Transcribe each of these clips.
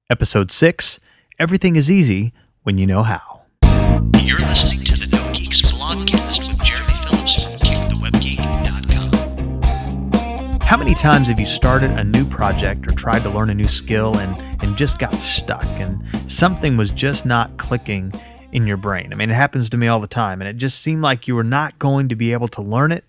Episode 6, Everything is Easy When You Know How. You're listening to the nogeeks Blogcast with Jeremy Phillips from kickthewebgeek.com. How many times have you started a new project or tried to learn a new skill and just got stuck and something was just not clicking in your brain? I mean, it happens to me all the time, and it just seemed like you were not going to be able to learn it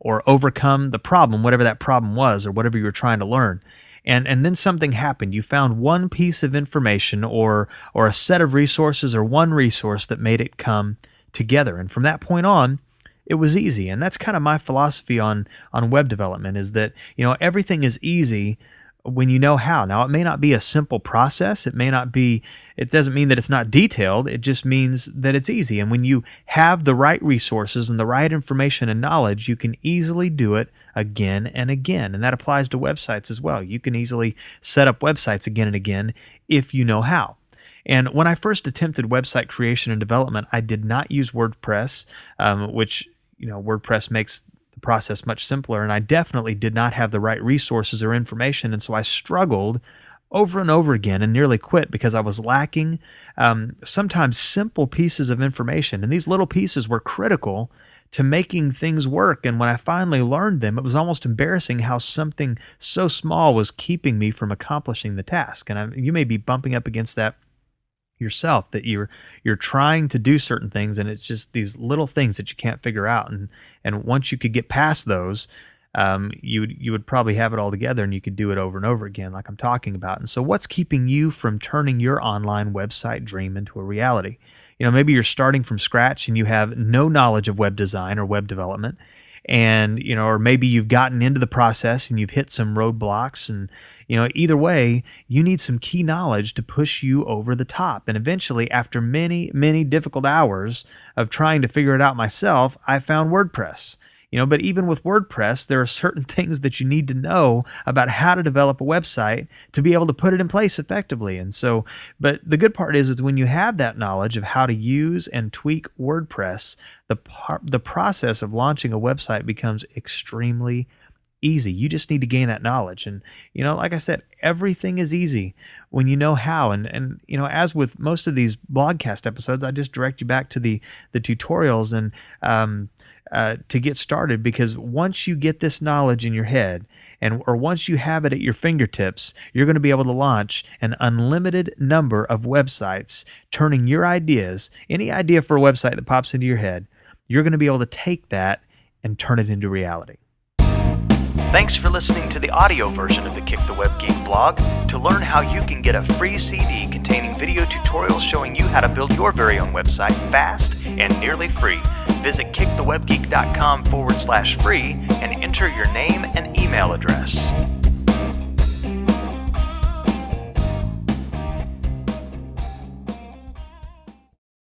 or overcome the problem, whatever that problem was or whatever you were trying to learn. And then something happened. You found one piece of information or a set of resources or one resource that made it come together. And from that point on, it was easy. And that's kind of my philosophy on web development, is that, everything is easy when you know how. Now, it may not be a simple process. It doesn't mean that it's not detailed. It just means that it's easy. And when you have the right resources and the right information and knowledge, you can easily do it again and again. And that applies to websites as well. You can easily set up websites again and again if you know how. And when I first attempted website creation and development, I did not use WordPress, which, WordPress makes the process much simpler. And I definitely did not have the right resources or information. And so I struggled over and over again and nearly quit because I was lacking sometimes simple pieces of information. And these little pieces were critical to making things work. And when I finally learned them, it was almost embarrassing how something so small was keeping me from accomplishing the task. And you may be bumping up against that yourself, that you're trying to do certain things and it's just these little things that you can't figure out. And once you could get past those, you would probably have it all together and you could do it over and over again like I'm talking about. And so what's keeping you from turning your online website dream into a reality? Maybe you're starting from scratch and you have no knowledge of web design or web development, and or maybe you've gotten into the process and you've hit some roadblocks, and either way, you need some key knowledge to push you over the top. And eventually, after many, many difficult hours of trying to figure it out myself, I found WordPress. But even with WordPress, there are certain things that you need to know about how to develop a website to be able to put it in place effectively. And so, but the good part is when you have that knowledge of how to use and tweak WordPress, the process of launching a website becomes extremely easy. You just need to gain that knowledge. And, like I said, everything is easy when you know how. And as with most of these Blogcast episodes, I just direct you back to the tutorials and to get started, because once you get this knowledge in your head or once you have it at your fingertips, you're going to be able to launch an unlimited number of websites, turning your ideas, any idea for a website that pops into your head, you're going to be able to take that and turn it into reality. Thanks for listening to the audio version of the Kick the Web Geek blog. To learn how you can get a free CD containing video tutorials showing you how to build your very own website fast and nearly free, visit kickthewebgeek.com/free and enter your name and email address.